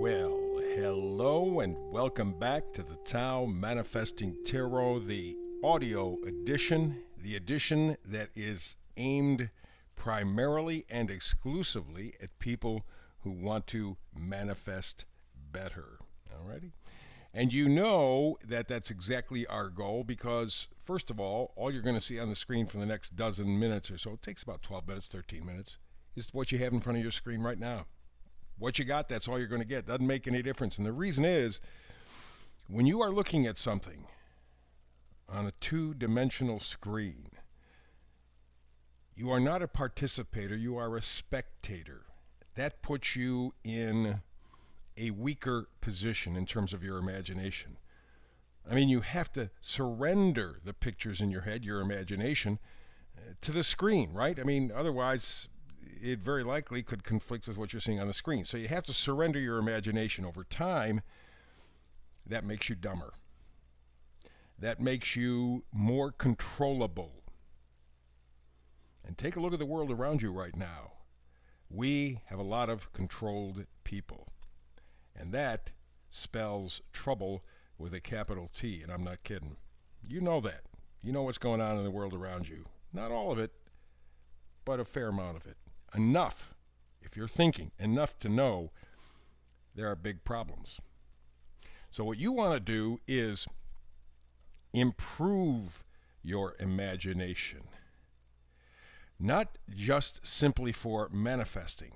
Well, hello and welcome back to the Tao Manifesting Tarot, the audio edition, the edition that is aimed primarily and exclusively at people who want to manifest better. Alrighty? And you know that that's exactly our goal because, first of all you're going to see on the screen for the next dozen minutes or so, it takes about 12 minutes, 13 minutes, is what you have in front of your screen right now. What you got, that's all you're going to get. Doesn't make any difference. And the reason is, when you are looking at something on a two-dimensional screen, you are not a participator, you are a spectator. That puts you in a weaker position in terms of your imagination. I mean, you have to surrender the pictures in your head, your imagination, to the screen, right? I mean, otherwise it very likely could conflict with what you're seeing on the screen. So you have to surrender your imagination. Over time, that makes you dumber. That makes you more controllable. And take a look at the world around you right now. We have a lot of controlled people. And that spells trouble with a capital T, and I'm not kidding. You know that. You know what's going on in the world around you. Not all of it, but a fair amount of it. Enough, if you're thinking, enough to know there are big problems. So what you want to do is improve your imagination. Not just simply for manifesting,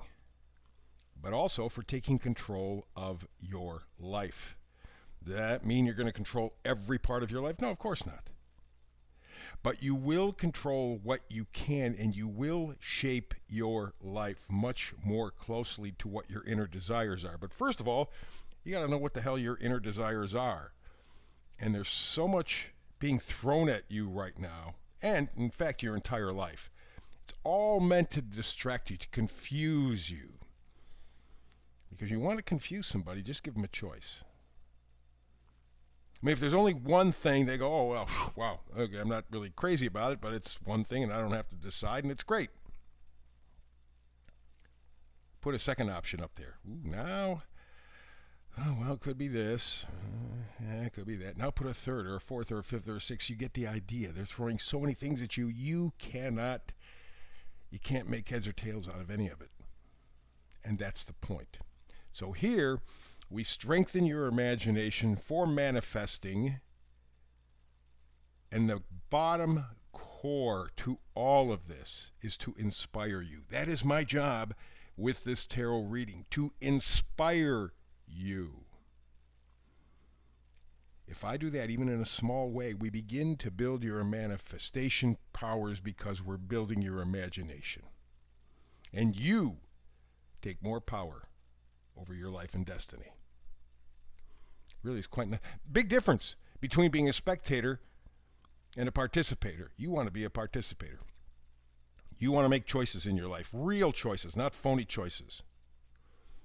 but also for taking control of your life. Does that mean you're going to control every part of your life? No, of course not. But you will control what you can, and you will shape your life much more closely to what your inner desires are. But first of all, you got to know what the hell your inner desires are. And there's so much being thrown at you right now, and in fact your entire life. It's all meant to distract you, to confuse you. Because you want to confuse somebody, just give them a choice. I mean, if there's only one thing, they go, oh, well, wow, okay, I'm not really crazy about it, but it's one thing and I don't have to decide, and it's great. Put a second option up there. Ooh, now, oh, well, it could be this. It could be that. Now put a third or a fourth or a fifth or a sixth. You get the idea. They're throwing so many things at you, you can't make heads or tails out of any of it. And that's the point. So here, we strengthen your imagination for manifesting, and the bottom core to all of this is to inspire you. That is my job with this tarot reading, to inspire you. If I do that, even in a small way, we begin to build your manifestation powers because we're building your imagination. And you take more power over your life and destiny. Really, it's quite big difference between being a spectator and a participator. You want to be a participator. You want to make choices in your life, real choices, not phony choices.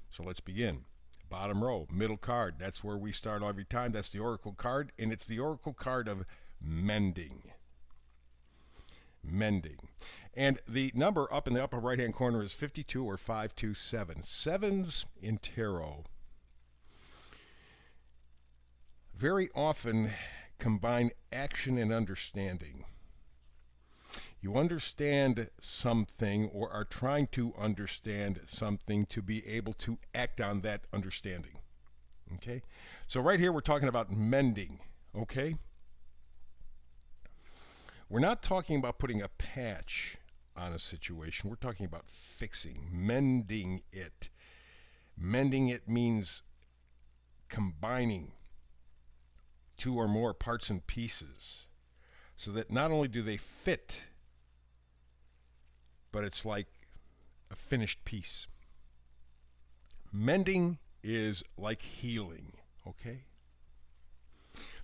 So let's begin. Bottom row, middle card. That's where we start every time. That's the Oracle card, and it's the Oracle card of mending. Mending. And the number up in the upper right-hand corner is 52 or 527. Sevens in tarot very often combine action and understanding. You understand something or are trying to understand something to be able to act on that understanding. Okay? So right here we're talking about mending. Okay? We're not talking about putting a patch on a situation. We're talking about fixing, mending it. Mending it means combining two or more parts and pieces so that not only do they fit, but it's like a finished piece. Mending is like healing, okay?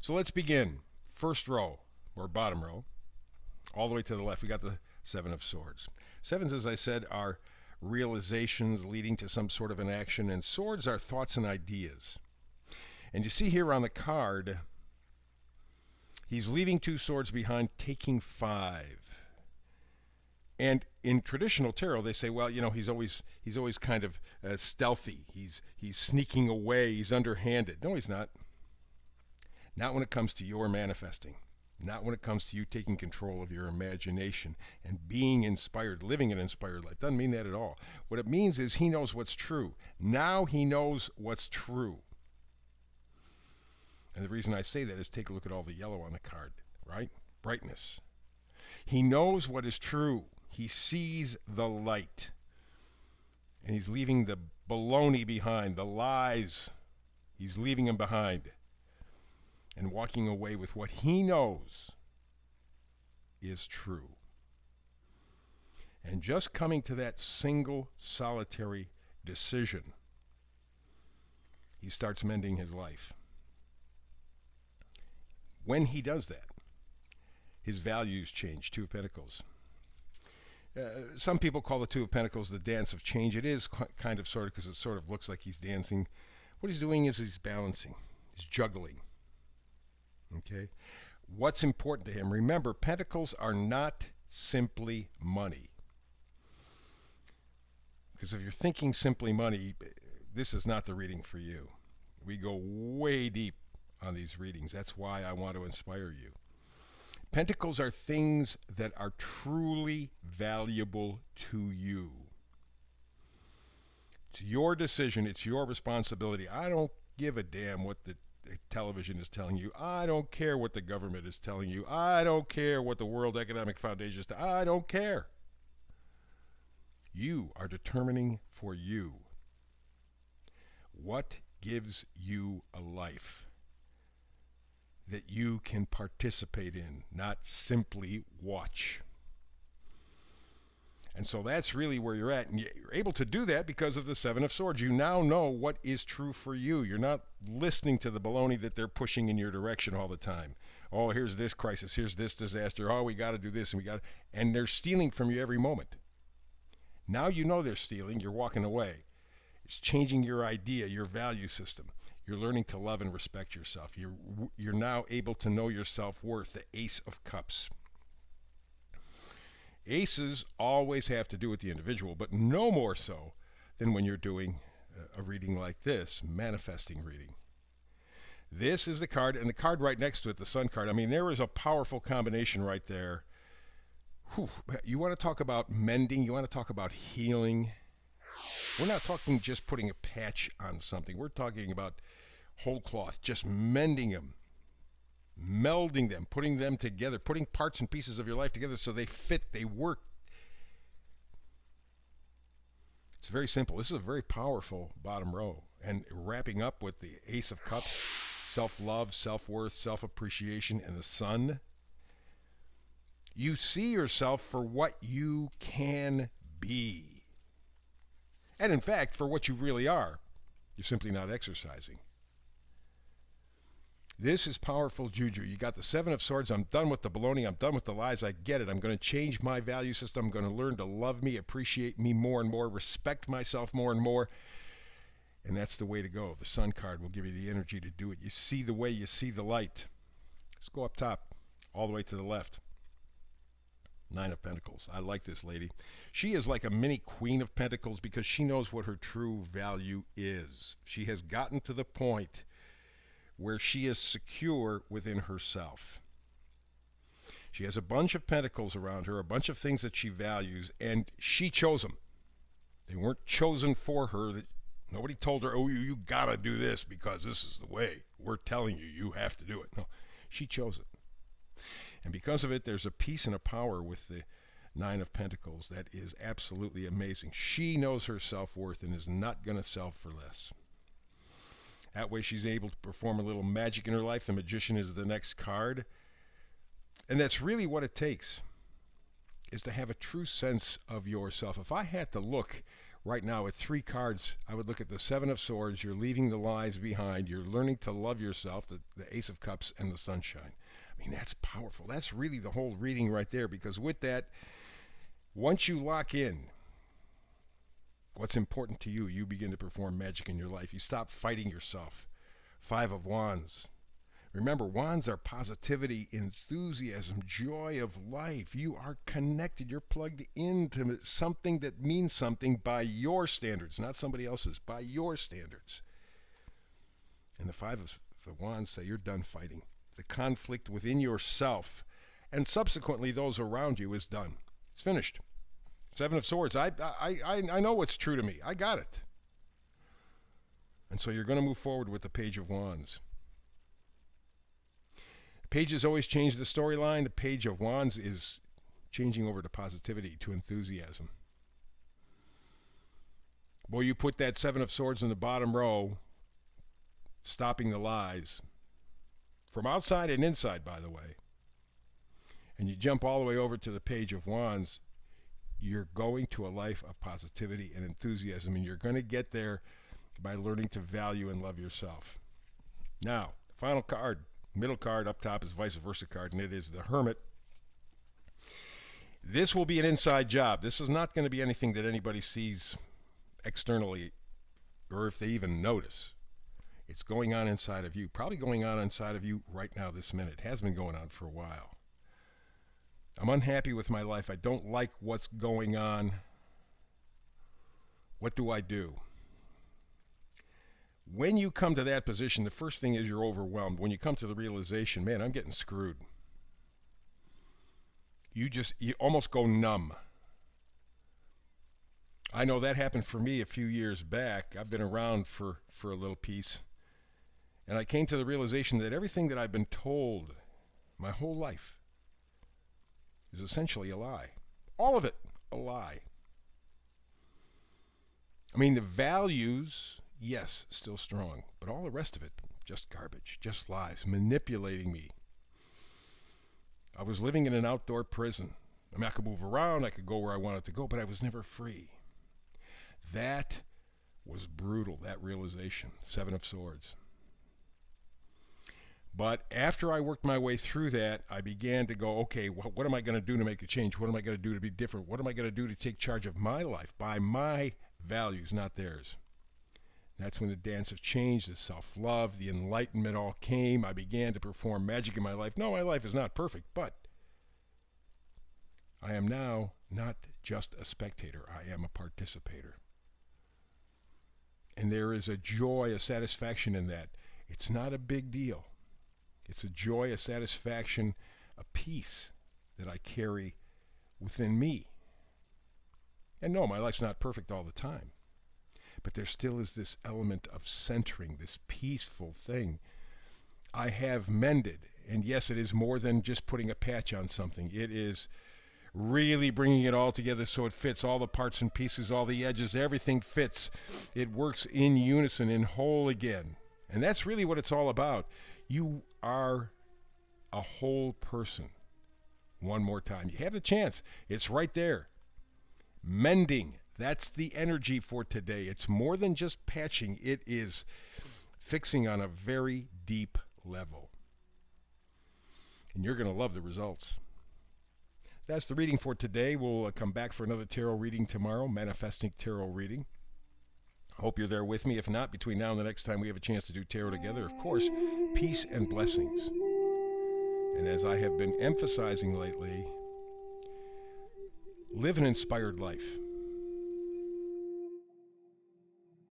So let's begin. First row, or bottom row, all the way to the left, we got the Seven of Swords. Sevens, as I said, are realizations leading to some sort of an action, and swords are thoughts and ideas. And you see here on the card, he's leaving two swords behind, taking 5. And in traditional tarot, they say, well, he's always kind of stealthy. He's sneaking away. He's underhanded. No, he's not. Not when it comes to your manifesting. Not when it comes to you taking control of your imagination and being inspired, living an inspired life. Doesn't mean that at all. What it means is he knows what's true. Now he knows what's true. And the reason I say that is take a look at all the yellow on the card, right? Brightness. He knows what is true. He sees the light. And he's leaving the baloney behind, the lies. He's leaving them behind. And walking away with what he knows is true. And just coming to that single solitary decision, he starts mending his life. When he does that, his values change. Two of Pentacles. Some people call the Two of Pentacles the dance of change. It is kind of sort of, because it sort of looks like he's dancing. What he's doing is he's balancing. He's juggling. Okay? What's important to him? Remember, Pentacles are not simply money. Because if you're thinking simply money, this is not the reading for you. We go way deep on these readings. That's why I want to inspire you. Pentacles are things that are truly valuable to you. It's your decision. It's your responsibility. I don't give a damn what the television is telling you. I don't care what the government is telling you. I don't care what the World Economic Foundation is telling you. I don't care. You are determining for you what gives you a life that you can participate in, not simply watch. And so that's really where you're at. And you're able to do that because of the Seven of Swords. You now know what is true for you. You're not listening to the baloney that they're pushing in your direction all the time. Oh, here's this crisis. Here's this disaster. Oh, we got to do this. And they're stealing from you every moment. Now you know they're stealing. You're walking away. It's changing your idea, your value system. You're learning to love and respect yourself. You're now able to know your self-worth, the Ace of Cups. Aces always have to do with the individual, but no more so than when you're doing a reading like this, manifesting reading. This is the card, and the card right next to it, the Sun card. I mean, there is a powerful combination right there. Whew. You want to talk about mending? You want to talk about healing? We're not talking just putting a patch on something. We're talking about whole cloth, just mending them, melding them, putting them together, putting parts and pieces of your life together so they fit, they work. It's very simple. This is a very powerful bottom row. And wrapping up with the Ace of Cups, self-love, self-worth, self-appreciation, and the Sun. You see yourself for what you can be. And in fact, for what you really are. You're simply not exercising. This is powerful juju. You got the Seven of Swords. I'm done with the baloney. I'm done with the lies. I get it. I'm going to change my value system. I'm going to learn to love me, appreciate me more and more, respect myself more and more. And that's the way to go. The Sun card will give you the energy to do it. You see the way, you see the light. Let's go up top, all the way to the left. Nine of Pentacles. I like this lady. She is like a mini Queen of Pentacles because she knows what her true value is. She has gotten to the point where she is secure within herself. She has a bunch of pentacles around her, a bunch of things that she values, and she chose them. They weren't chosen for her. Nobody told her, oh, you got to do this because this is the way. We're telling you, you have to do it. No, she chose it. And because of it, there's a peace and a power with the Nine of Pentacles that is absolutely amazing. She knows her self-worth and is not going to sell for less. That way she's able to perform a little magic in her life. The Magician is the next card. And that's really what it takes, is to have a true sense of yourself. If I had to look right now at three cards, I would look at the Seven of Swords. You're leaving the lies behind. You're learning to love yourself, the Ace of Cups, and the Sunshine. I mean, that's powerful. That's really the whole reading right there, because with that, once you lock in what's important to you, you begin to perform magic in your life. You stop fighting yourself. Five of Wands. Remember, wands are positivity, enthusiasm, joy of life. You are connected. You're plugged into something that means something by your standards, not somebody else's, by your standards. And the five of the wands say you're done fighting. The conflict within yourself and subsequently those around you is done. It's finished. Seven of Swords. I know what's true to me. I got it. And so you're going to move forward with the Page of Wands. Pages always change the storyline. The Page of Wands is changing over to positivity, to enthusiasm. Boy, you put that Seven of Swords in the bottom row, stopping the lies, from outside and inside, by the way, and you jump all the way over to the Page of Wands, you're going to a life of positivity and enthusiasm, and you're going to get there by learning to value and love yourself. Now, the final card, middle card up top is Vice Versa card, and it is the Hermit. This will be an inside job. This is not going to be anything that anybody sees externally, or if they even notice. It's going on inside of you, probably going on inside of you right now this minute. It has been going on for a while. I'm unhappy with my life. I don't like what's going on. What do I do? When you come to that position, the first thing is you're overwhelmed. When you come to the realization, man, I'm getting screwed. You almost go numb. I know that happened for me a few years back. I've been around for a little piece. And I came to the realization that everything that I've been told my whole life is essentially a lie. All of it, a lie. I mean, the values, yes, still strong, but all the rest of it, just garbage, just lies, manipulating me. I was living in an outdoor prison. I mean, I could move around, I could go where I wanted to go, but I was never free. That was brutal, that realization. Seven of Swords. But after I worked my way through that, I began to go, okay, what am I going to do to make a change? What am I going to do to be different? What am I going to do to take charge of my life by my values, not theirs? That's when the dance of change, the self-love, the enlightenment all came. I began to perform magic in my life. No, my life is not perfect, but I am now not just a spectator. I am a participator. And there is a joy, a satisfaction in that. It's not a big deal. It's a joy, a satisfaction, a peace that I carry within me. And no, my life's not perfect all the time. But there still is this element of centering, this peaceful thing. I have mended. And yes, it is more than just putting a patch on something. It is really bringing it all together so it fits, all the parts and pieces, all the edges, everything fits. It works in unison, in whole again. And that's really what it's all about. You are a whole person. One more time. You have the chance. It's right there. Mending. That's the energy for today. It's more than just patching. It is fixing on a very deep level. And you're going to love the results. That's the reading for today. We'll come back for another tarot reading tomorrow, Manifesting Tarot reading. Hope you're there with me. If not, between now and the next time we have a chance to do tarot together, of course, peace and blessings. And as I have been emphasizing lately, live an inspired life.